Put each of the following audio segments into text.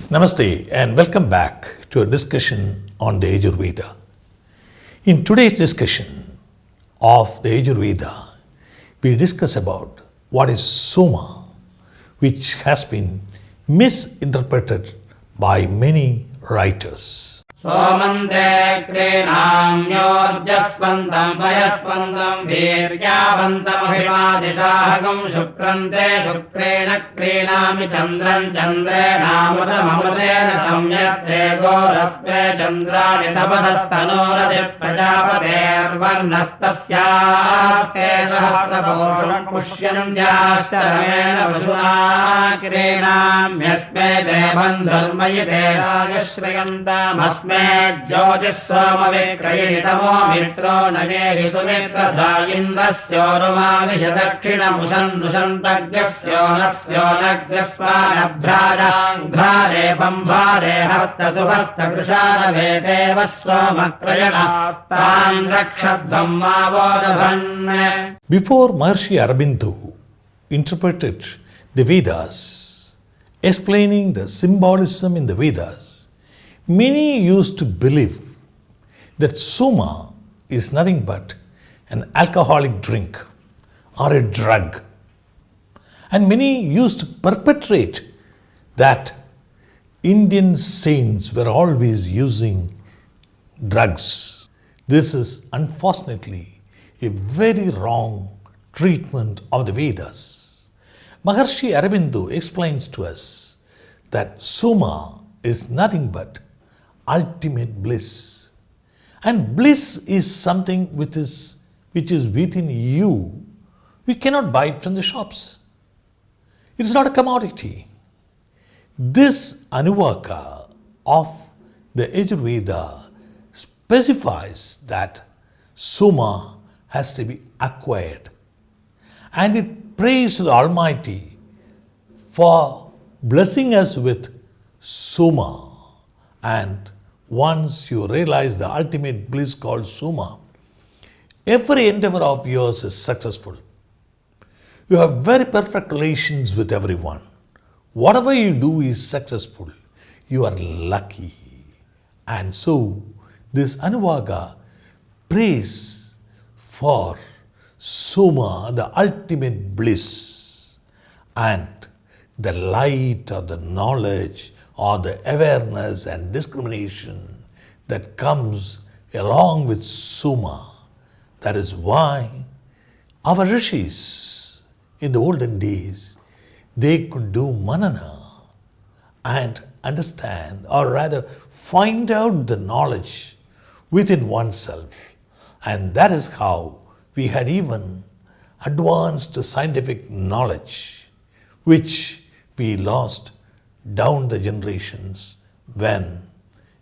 Namaste and welcome back to a discussion on the Yajurveda. In today's discussion of the Yajurveda, we discuss about what is Soma, which has been misinterpreted by many writers. Somante Krinaamyorjaspandam Vayaspandam Viryavantam Ahimadishahagam Shukrante Shukrena Krinami Chandran Chandrenamudam Amudena Samyate Goraspe Chandrani Tapadastanoradhi Prajapater Varnastasyate Sahasrabhoshan Pushyanam Jashtaramena Vashuna Krinamyasme Devan Dharmayite Rajashriyam Masme Jyotis Somavikrayitamo Mitro Nageri Sumitrada Indrasyoruma Vishadakshina Musannusantagyasyo Nasyo Nagyaspanabhrada Bhare Pambhare Hasta Subhasta Krishara Vedeva Somakrayana Tan Rakshadvam Mavodabhan. Before Maharishi Aurobindo interpreted the Vedas, explaining the symbolism in the Vedas, many used to believe that Soma is nothing but an alcoholic drink or a drug. And many used to perpetrate that Indian saints were always using drugs. This is unfortunately a very wrong treatment of the Vedas. Maharishi Aurobindo explains to us that Soma is nothing but ultimate bliss. And bliss is something which is within you. We cannot buy it from the shops. It is not a commodity. This Anuvaka of the Yajurveda specifies that Soma has to be acquired. And it prays to the Almighty for blessing us with Soma. And once you realize the ultimate bliss called Soma, every endeavor of yours is successful. You have very perfect relations with everyone. Whatever you do is successful. You are lucky. And so, this Anuvaga prays for Soma, the ultimate bliss, and the light or the knowledge or the awareness and discrimination that comes along with Soma. That is why our rishis in the olden days, they could do manana and understand, or rather find out the knowledge within oneself. And that is how we had even advanced scientific knowledge, which we lost down the generations when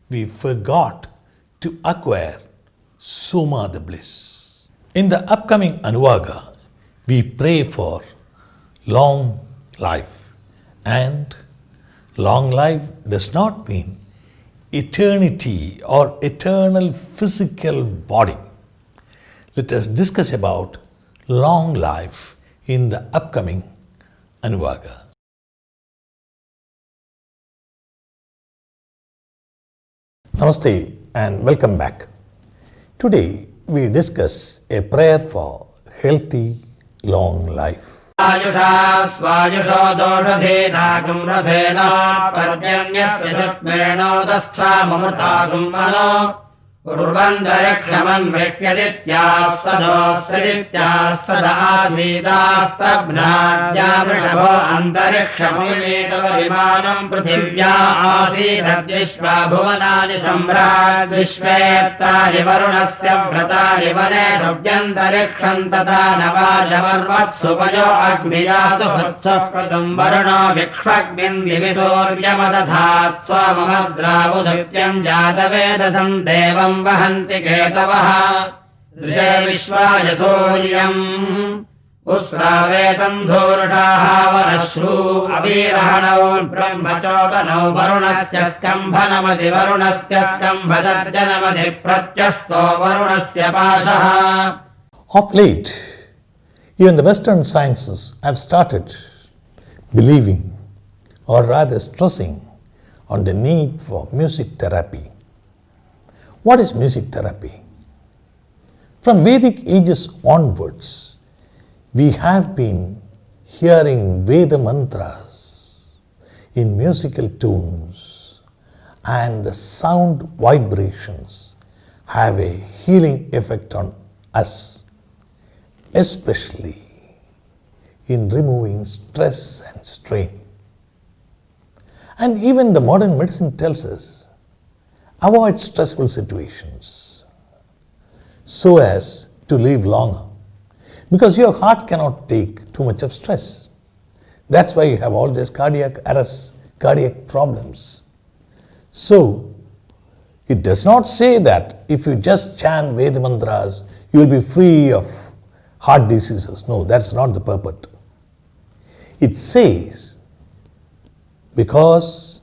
we forgot to acquire Soma the bliss. In the upcoming Anuvaga, we pray for long life. And long life does not mean eternity or eternal physical body. Let us discuss about long life in the upcoming Anuvaga. Namaste and welcome back. Today we discuss a prayer for healthy long life. Ayusha swayusho doshadhenagam radhena parjanyasya sasmeno dasthramamrtagam mano urvandayakshaman vekyadityas sadosyadityas sadaasidastabhnādyāvrishabho antarikshamamimetavimanam prithivya āsīdadyishva bhuvanāni samrād vishvettāni varunasya vratāni vane rubhyantarikṣam tatā navājavarvatsupayo agniyasu vatsapratam varuno vikshvagmin divisoryamadathat swamamadrāvudhyam jātavedasam devam वहन्ति केतवः ऋषे विश्वाय सूर्यम् उस्रावेतम् धूर्षाः वनश्रू अवीरहणौ ब्रह्मचोदनौ वरुणस्य स्कम्भनमधि वरुणस्य स्कम्भदर्जनमधि प्रत्यस्तो वरुणस्य पाशः. Of late, even the Western sciences have started believing, or rather stressing, on the need for music therapy. What is music therapy? From Vedic ages onwards, we have been hearing Veda mantras in musical tunes, and the sound vibrations have a healing effect on us, especially in removing stress and strain. And even the modern medicine tells us, avoid stressful situations so as to live longer, because your heart cannot take too much of stress. That's why you have all these cardiac arrests, cardiac problems. So, it does not say that if you just chant Veda mantras, you will be free of heart diseases. No, that's not the purport. It says, because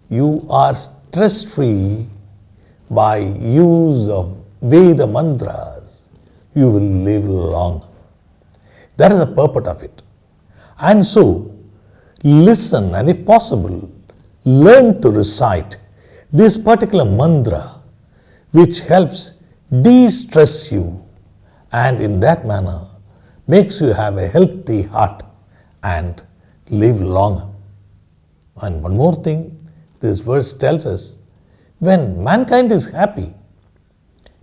you are stress-free by use of Veda mantras, you will live long. That is the purport of it. And so, listen, and if possible, learn to recite this particular mantra, which helps de-stress you, and in that manner makes you have a healthy heart and live longer. And one more thing, this verse tells us, when mankind is happy,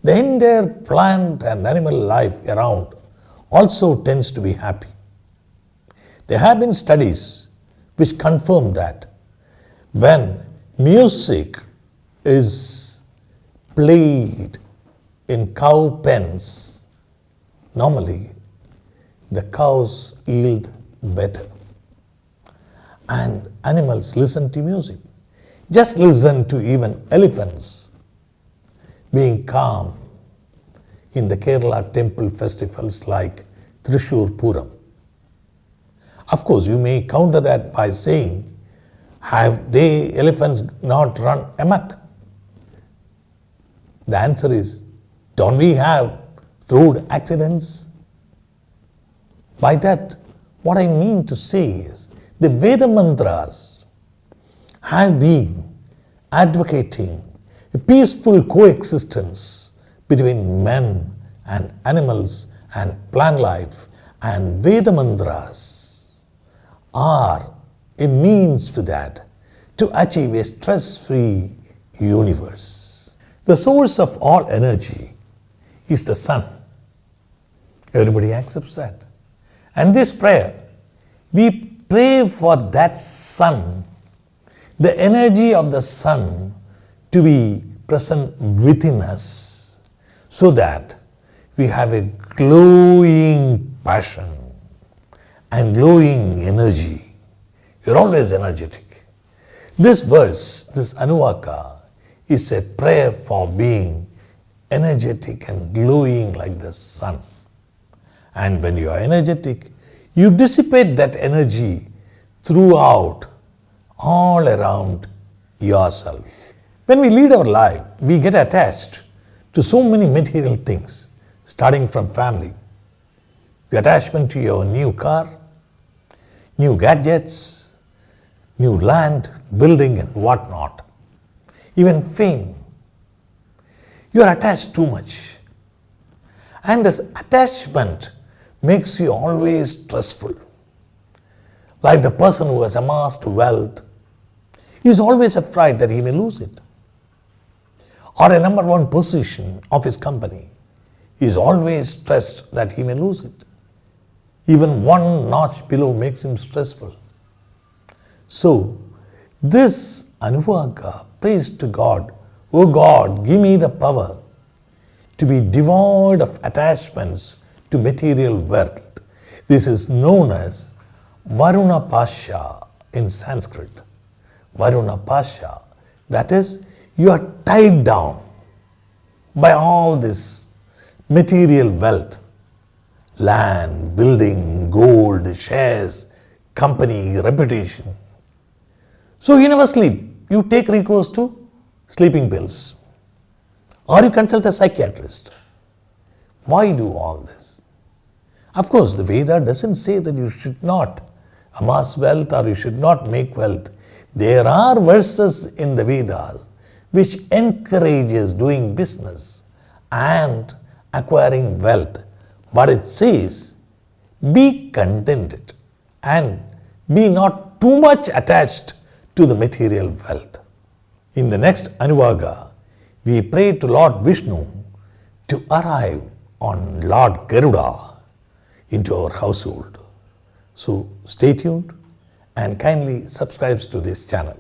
the entire plant and animal life around also tends to be happy. There have been studies which confirm that when music is played in cow pens, normally the cows yield better and animals listen to music. Just listen to even elephants being calm in the Kerala temple festivals like Thrissur Puram. Of course, you may counter that by saying, have they elephants not run amok? The answer is, don't we have road accidents? By that, what I mean to say is, the Veda mantras have been advocating a peaceful coexistence between men and animals and plant life, and Veda mantras are a means to that, to achieve a stress-free universe. The source of all energy is the sun. Everybody accepts that. And this prayer, we pray for that sun, the energy of the sun to be present within us, so that we have a glowing passion and glowing energy. You're always energetic. This verse, this Anuvaka, is a prayer for being energetic and glowing like the sun. And when you are energetic, you dissipate that energy throughout, all around yourself. When we lead our life, we get attached to so many material things, starting from family, your attachment to your new car, new gadgets, new land, building and whatnot, even fame. You are attached too much. And this attachment makes you always stressful. Like the person who has amassed wealth, he is always afraid that he may lose it. Or a number one position of his company, he is always stressed that he may lose it. Even one notch below makes him stressful. So, this Anuvaka prays to God, "O God, give me the power to be devoid of attachments to material wealth." This is known as Varuna Pasha in Sanskrit. Varuna Pasha, that is, you are tied down by all this material wealth, land, building, gold, shares, company, reputation. So you never sleep. You take recourse to sleeping pills, or you consult a psychiatrist. Why do all this? Of course, the Veda doesn't say that you should not amass wealth or you should not make wealth. There are verses in the Vedas which encourages doing business and acquiring wealth, but it says, be contented and be not too much attached to the material wealth. In the next Anuvaga, we pray to Lord Vishnu to arrive on Lord Garuda into our household. So stay tuned and kindly subscribe to this channel.